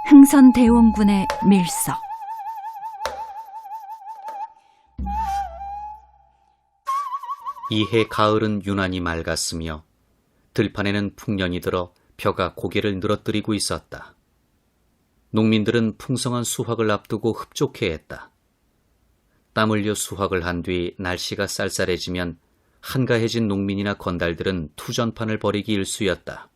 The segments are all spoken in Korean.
흥선대원군의 밀서. 이해 가을은 유난히 맑았으며 들판에는 풍년이 들어 벼가 고개를 늘어뜨리고 있었다. 농민들은 풍성한 수확을 앞두고 흡족해했다. 땀 흘려 수확을 한 뒤 날씨가 쌀쌀해지면 한가해진 농민이나 건달들은 투전판을 벌이기 일쑤였다.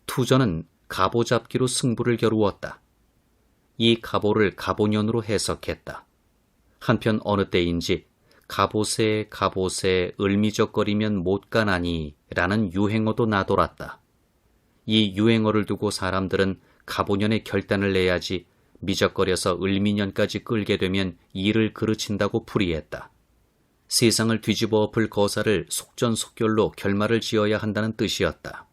투전은 갑오 잡기로 승부를 겨루었다. 이 갑오를 갑오년으로 해석했다. 한편 어느 때인지 갑오새 을미적거리면 못 가나니 라는 유행어도 나돌았다. 이 유행어를 두고 사람들은 갑오년에 결단을 내야지 미적거려서 을미년까지 끌게 되면 일을 그르친다고 풀이했다. 세상을 뒤집어 엎을 거사를 속전속결로 결말을 지어야 한다는 뜻이었다.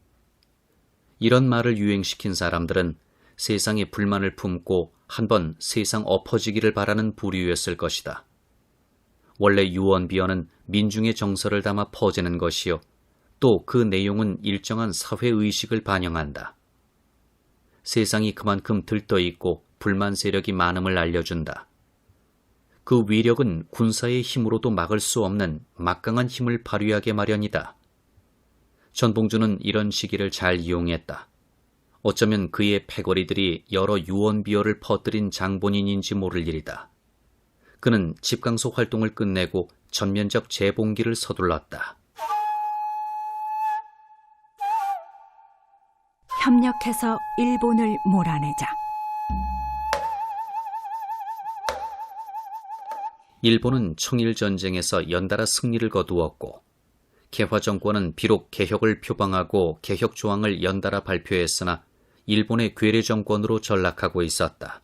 이런 말을 유행시킨 사람들은 세상에 불만을 품고 한번 세상 엎어지기를 바라는 부류였을 것이다. 원래 유언비어는 민중의 정서를 담아 퍼지는 것이요, 또 그 내용은 일정한 사회의식을 반영한다. 세상이 그만큼 들떠있고 불만 세력이 많음을 알려준다. 그 위력은 군사의 힘으로도 막을 수 없는 막강한 힘을 발휘하게 마련이다. 전봉주는 이런 시기를 잘 이용했다. 어쩌면 그의 패거리들이 여러 유언비어를 퍼뜨린 장본인인지 모를 일이다. 그는 집강소 활동을 끝내고 전면적 재봉기를 서둘렀다. 협력해서 일본을 몰아내자. 일본은 청일전쟁에서 연달아 승리를 거두었고 개화정권은 비록 개혁을 표방하고 개혁 조항을 연달아 발표했으나 일본의 괴뢰정권으로 전락하고 있었다.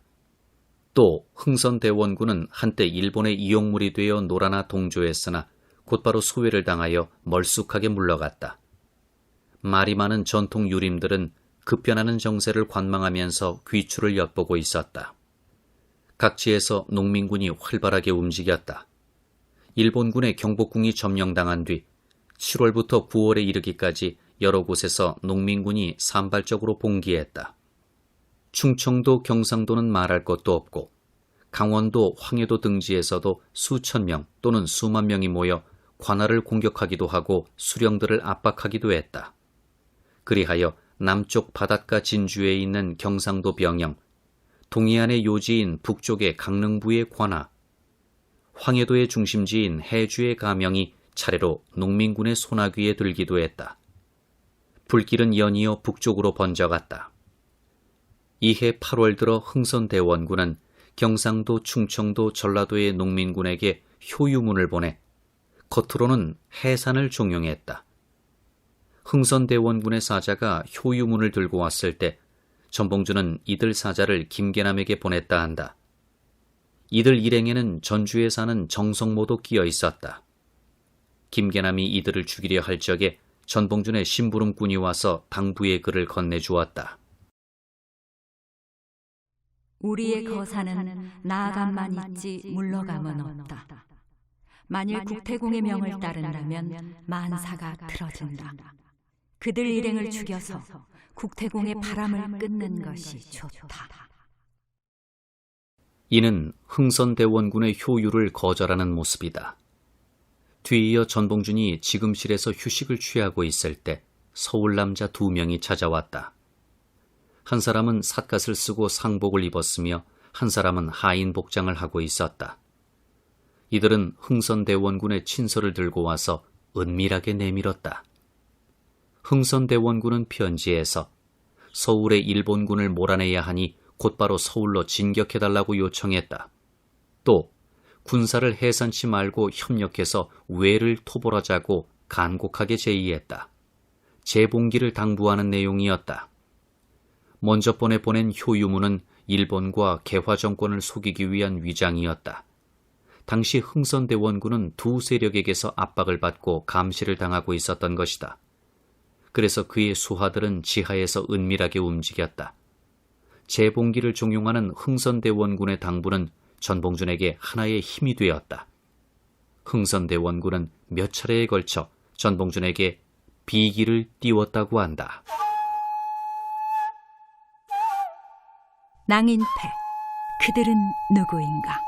또 흥선대원군은 한때 일본의 이용물이 되어 노라나 동조했으나 곧바로 소외를 당하여 멀쑥하게 물러갔다. 말이 많은 전통 유림들은 급변하는 정세를 관망하면서 귀추를 엿보고 있었다. 각지에서 농민군이 활발하게 움직였다. 일본군의 경복궁이 점령당한 뒤 7월부터 9월에 이르기까지 여러 곳에서 농민군이 산발적으로 봉기했다. 충청도, 경상도는 말할 것도 없고 강원도, 황해도 등지에서도 수천 명 또는 수만 명이 모여 관할을 공격하기도 하고 수령들을 압박하기도 했다. 그리하여 남쪽 바닷가 진주에 있는 경상도 병영, 동해안의 요지인 북쪽의 강릉부의 관하, 황해도의 중심지인 해주의 가명이 차례로 농민군의 소나귀에 들기도 했다. 불길은 연이어 북쪽으로 번져갔다. 이해 8월 들어 흥선대원군은 경상도, 충청도, 전라도의 농민군에게 효유문을 보내 겉으로는 해산을 종용했다. 흥선대원군의 사자가 효유문을 들고 왔을 때 전봉주는 이들 사자를 김계남에게 보냈다 한다. 이들 일행에는 전주에 사는 정성모도 끼어 있었다. 김계남이 이들을 죽이려 할 적에 전봉준의 심부름꾼이 와서 당부의 글을 건네주었다. 우리의 거사는 나아감만 있지 물러감은 없다. 만일 국태공의 명을 따른다면 만사가 틀어진다. 그들 일행을 죽여서 국태공의 바람을 끊는 것이 좋다. 이는 흥선대원군의 효유를 거절하는 모습이다. 뒤이어 전봉준이 지금실에서 휴식을 취하고 있을 때 서울 남자 2명이 찾아왔다. 한 사람은 삿갓을 쓰고 상복을 입었으며 한 사람은 하인 복장을 하고 있었다. 이들은 흥선대원군의 친서를 들고 와서 은밀하게 내밀었다. 흥선대원군은 편지에서 서울의 일본군을 몰아내야 하니 곧바로 서울로 진격해달라고 요청했다. 또 군사를 해산치 말고 협력해서 외를 토벌하자고 간곡하게 제의했다. 재봉기를 당부하는 내용이었다. 먼저 보낸 효유문은 일본과 개화정권을 속이기 위한 위장이었다. 당시 흥선대원군은 두 세력에게서 압박을 받고 감시를 당하고 있었던 것이다. 그래서 그의 수하들은 지하에서 은밀하게 움직였다. 재봉기를 종용하는 흥선대원군의 당부는 전봉준에게 하나의 힘이 되었다. 흥선대원군은 몇 차례에 걸쳐 전봉준에게 비기를 띄웠다고 한다. 낭인패, 그들은 누구인가?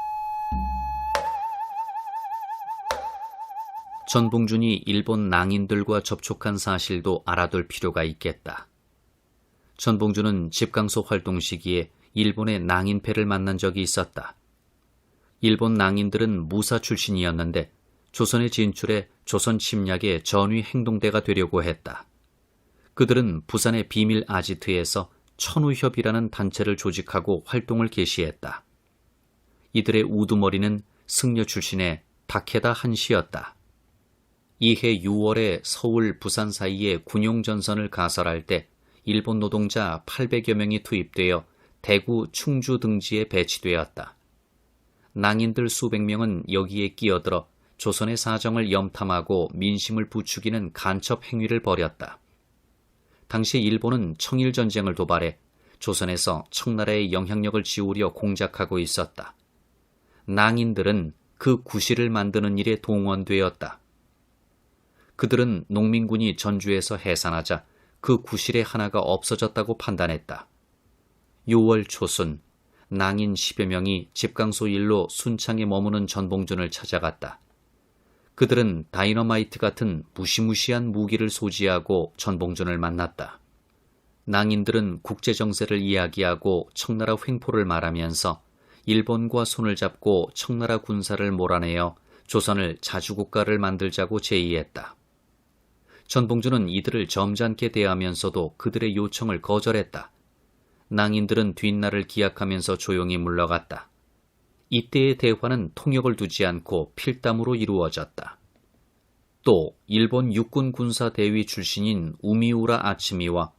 전봉준이 일본 낭인들과 접촉한 사실도 알아둘 필요가 있겠다. 전봉준은 집강소 활동 시기에 일본의 낭인패를 만난 적이 있었다. 일본 낭인들은 무사 출신이었는데 조선에 진출해 조선 침략의 전위 행동대가 되려고 했다. 그들은 부산의 비밀 아지트에서 천우협이라는 단체를 조직하고 활동을 개시했다. 이들의 우두머리는 승려 출신의 다케다 한시였다. 이해 6월에 서울, 부산 사이에 군용전선을 가설할 때 일본 노동자 800여 명이 투입되어 대구, 충주 등지에 배치되었다. 낭인들 수백 명은 여기에 끼어들어 조선의 사정을 염탐하고 민심을 부추기는 간첩 행위를 벌였다. 당시 일본은 청일전쟁을 도발해 조선에서 청나라의 영향력을 지우려 공작하고 있었다. 낭인들은 그 구실을 만드는 일에 동원되었다. 그들은 농민군이 전주에서 해산하자 그 구실의 하나가 없어졌다고 판단했다. 6월 초순, 낭인 10여 명이 집강소 일로 순창에 머무는 전봉준을 찾아갔다. 그들은 다이너마이트 같은 무시무시한 무기를 소지하고 전봉준을 만났다. 낭인들은 국제정세를 이야기하고 청나라 횡포를 말하면서 일본과 손을 잡고 청나라 군사를 몰아내어 조선을 자주국가를 만들자고 제의했다. 전봉준은 이들을 점잖게 대하면서도 그들의 요청을 거절했다. 낭인들은 뒷날을 기약하면서 조용히 물러갔다. 이때의 대화는 통역을 두지 않고 필담으로 이루어졌다. 또 일본 육군 군사 대위 출신인 우미우라 아츠미와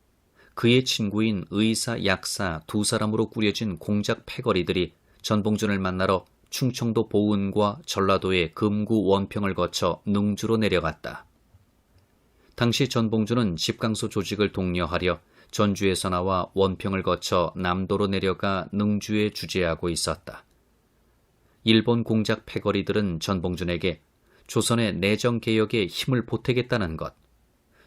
그의 친구인 의사, 약사 두 사람으로 꾸려진 공작 패거리들이 전봉준을 만나러 충청도 보은과 전라도의 금구 원평을 거쳐 능주로 내려갔다. 당시 전봉준은 집강소 조직을 독려하려 전주에서 나와 원평을 거쳐 남도로 내려가 능주에 주재하고 있었다. 일본 공작 패거리들은 전봉준에게 조선의 내정개혁에 힘을 보태겠다는 것,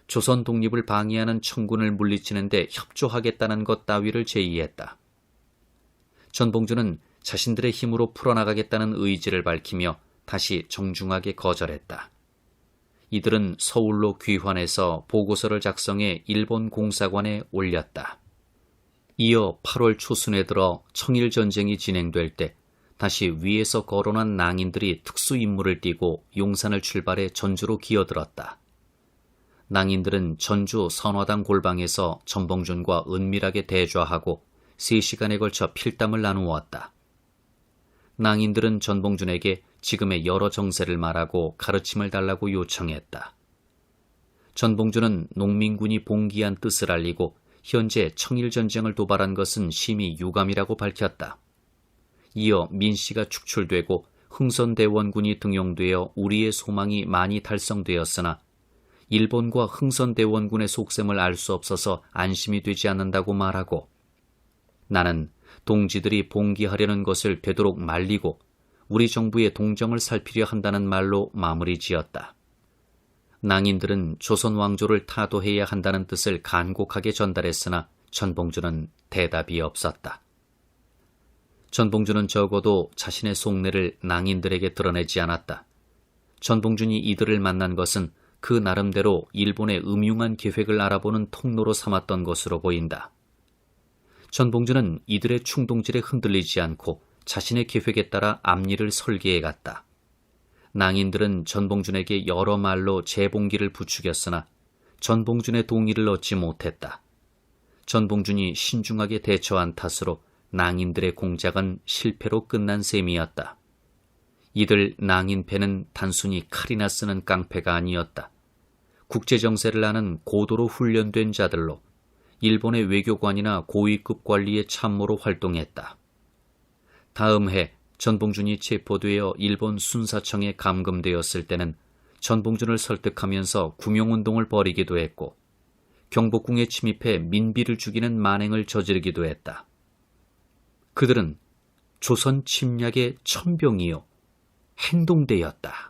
조선 독립을 방해하는 청군을 물리치는 데 협조하겠다는 것 따위를 제의했다. 전봉준은 자신들의 힘으로 풀어나가겠다는 의지를 밝히며 다시 정중하게 거절했다. 이들은 서울로 귀환해서 보고서를 작성해 일본 공사관에 올렸다. 이어 8월 초순에 들어 청일전쟁이 진행될 때 다시 위에서 거론한 낭인들이 특수임무를 띠고 용산을 출발해 전주로 기어들었다. 낭인들은 전주 선화당 골방에서 전봉준과 은밀하게 대좌하고 3시간에 걸쳐 필담을 나누었다. 낭인들은 전봉준에게 지금의 여러 정세를 말하고 가르침을 달라고 요청했다. 전봉준은 농민군이 봉기한 뜻을 알리고 현재 청일전쟁을 도발한 것은 심히 유감이라고 밝혔다. 이어 민씨가 축출되고 흥선대원군이 등용되어 우리의 소망이 많이 달성되었으나 일본과 흥선대원군의 속셈을 알 수 없어서 안심이 되지 않는다고 말하고, 나는 동지들이 봉기하려는 것을 되도록 말리고 우리 정부의 동정을 살피려 한다는 말로 마무리 지었다. 낭인들은 조선 왕조를 타도해야 한다는 뜻을 간곡하게 전달했으나 전봉준은 대답이 없었다. 전봉준은 적어도 자신의 속내를 낭인들에게 드러내지 않았다. 전봉준이 이들을 만난 것은 그 나름대로 일본의 음흉한 계획을 알아보는 통로로 삼았던 것으로 보인다. 전봉준은 이들의 충동질에 흔들리지 않고 자신의 계획에 따라 앞일을 설계해갔다. 낭인들은 전봉준에게 여러 말로 재봉기를 부추겼으나 전봉준의 동의를 얻지 못했다. 전봉준이 신중하게 대처한 탓으로 낭인들의 공작은 실패로 끝난 셈이었다. 이들 낭인패는 단순히 칼이나 쓰는 깡패가 아니었다. 국제정세를 아는 고도로 훈련된 자들로 일본의 외교관이나 고위급 관리의 참모로 활동했다. 다음 해 전봉준이 체포되어 일본 순사청에 감금되었을 때는 전봉준을 설득하면서 구명운동을 벌이기도 했고 경복궁에 침입해 민비를 죽이는 만행을 저지르기도 했다. 그들은 조선 침략의 천병이요 행동대였다.